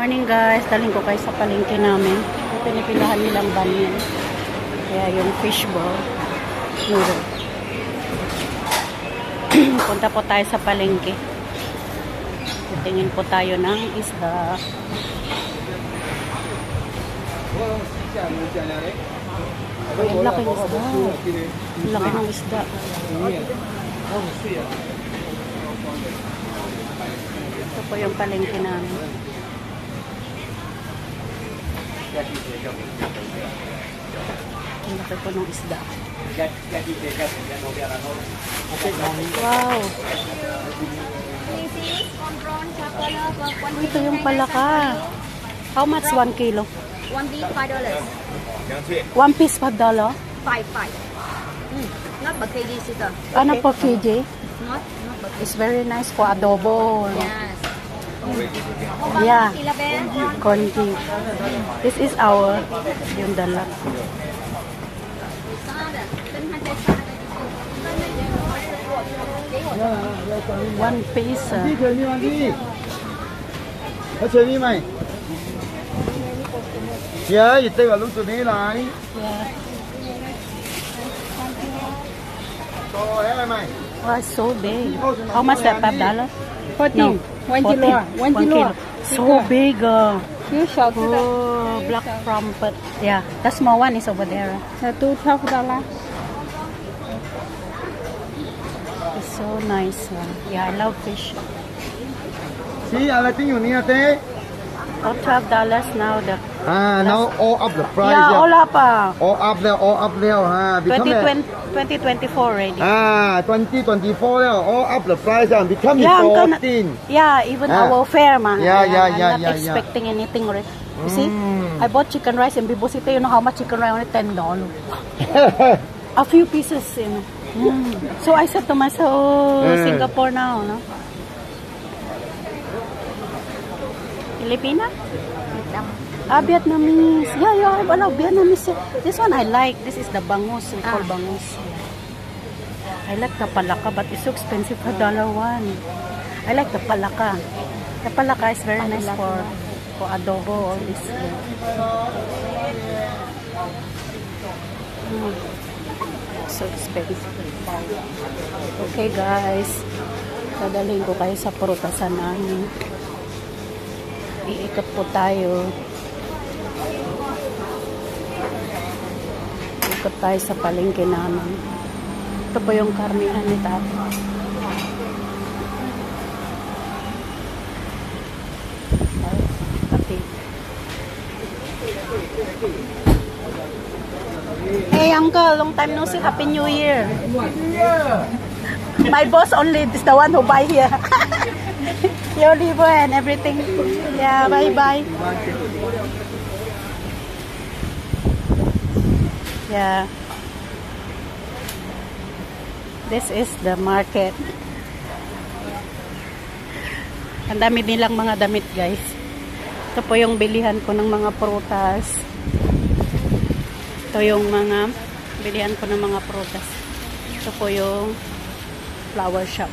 Morning guys, dalhin ko kayo sa palengke namin. Pinipilahan nilang banyan. Kaya yung fishball noodle. Punta po tayo sa palengke. Titingin po tayo ng isda. Ang laki ng isda. Ang laki ng isda. Ito po yung palengke namin. Ang laki po ng isda. Wow! Ito yung palaka. How much 1 kilo? 1 piece $5. 1 piece $5? 5. Not per kg, sister. Ano po kg? Not per kg. It's very nice for adobo. Yes. Yeah. 11. Corn beef. This is our yung dala. One piece. 我隨便咪，呀，熱啲話攞住你嚟， Yeah. 個係咪？ Wow, so big. How much that? $5? 14. 1 kilo. 1 kilo. So big. You shall do that. Oh, black trumpet. Yeah, the small one is over there. The two $12. It's so nice. Yeah, I love fish. 是啊，你邊用呢啲？ Oh, $12 now. The now all up the price. yeah, all up. All up there, all up there. 2024 already. 2024 there, all up the price. Become Yeah, 14. Yeah, even our fare, man. Yeah, I'm not expecting anything. Right? You see, I bought chicken rice in Bibo City. You know how much chicken rice? Only $10. A few pieces, you know. So I said to myself, oh, Singapore now, no? Filipina? Vietnamese. Yeah, I love Vietnamese. This one I like. This is the bangus. We call bangus. I like the palaka, but it's so expensive for $1. I like the palaka. The palaka is very nice for adobo, all this. So expensive. Okay guys, dadalhin ko kayo sa prutasan namin. Iikot po tayo. Ikot tayo sa palengke namin. Ito po yung karnihan ni Tata. Hey uncle, long time no see. Happy New Year. My boss only is the one who buy here. Your liver and everything. Yeah, bye. Yeah. This is the market. Ang dami nilang mga damit, guys. Ito po yung bilihan ko ng mga prutas. Ito yung mga bilihan ko ng mga prutas. Ito po yung flower shop.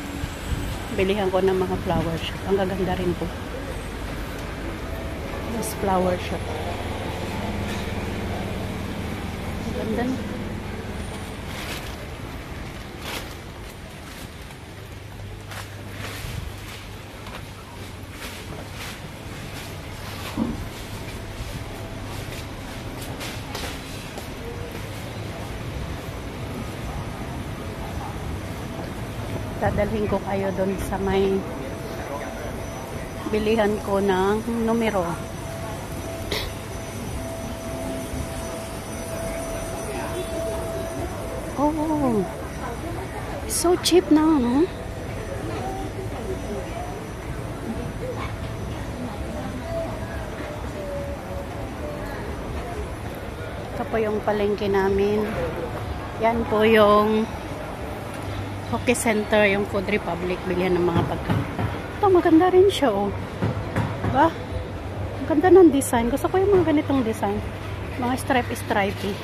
Bilihan ko ng mga flower shop. Ang gaganda rin po. This flower shop. Ang ganda. Dadalhin ko kayo doon sa may bilihan ko ng numero. Oh, so cheap now, no? Ito po yung palengke namin. Yan po yung Hockey Center, yung Food Republic, bilihan ng mga pagkain. Ito, maganda rin siya, oh. Diba? Ang ganda ng design. Gusto ko yung mga ganitong design. Mga stripe-stripey.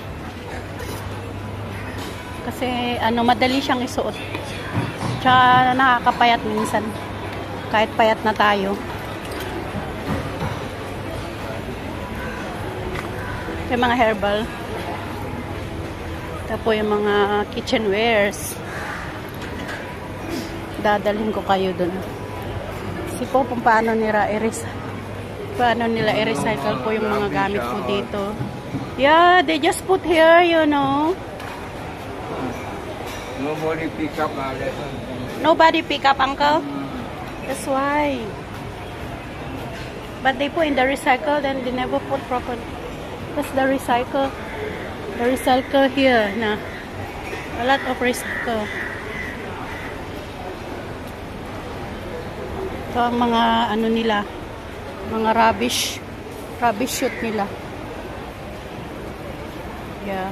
Kasi, madali siyang isuot. Tsaka nakakapayat minsan. Kahit payat na tayo. Yung mga herbal. Tapos yung mga kitchenwares. Dadalhin ko kayo dun. Kasi po kung paano nila i-recycle po yung mga gamit po dito. Yeah, they just put here, you know. Nobody pick up. Nobody pick up, uncle? That's why. But they put in the recycle, then they never put properly. That's the recycle. The recycle here, na. A lot of recycle. Ito ang mga ano nila, mga rubbish chute nila. Yeah.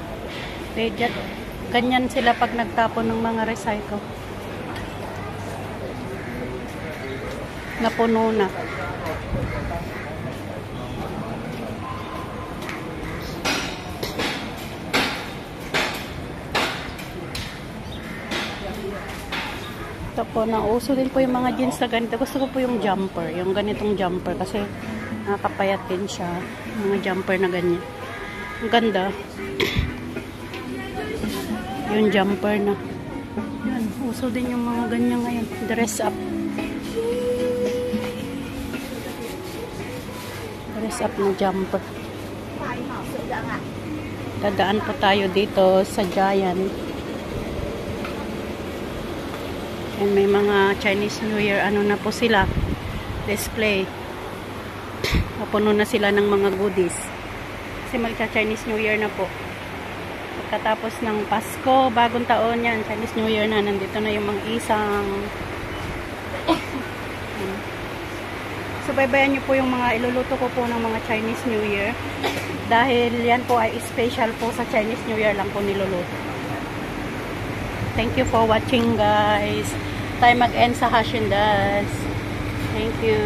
They just, ganyan sila pag nagtapon ng mga recycle. Napuno na. Ito po, nauso din po yung mga jeans na ganito. Gusto ko po yung jumper. Yung ganitong jumper. Kasi nakakapayat din siya. Mga jumper na ganyan. Ang ganda. Yung jumper na. Yan. Uso din yung mga ganyan ngayon. Dress up. Dress up na jumper. Dadaan po tayo dito sa Giant. And may mga Chinese New Year, ano na po sila, display. Napuno na sila ng mga goodies. Kasi magka-Chinese New Year na po. Pagkatapos ng Pasko, bagong taon yan, Chinese New Year na, nandito na yung mga isang. So, baybayan nyo po yung mga iluluto ko po ng mga Chinese New Year. Dahil yan po ay special po sa Chinese New Year lang po niluluto. Thank you for watching, guys. Tayo mag-end sa Haciendas. Thank you.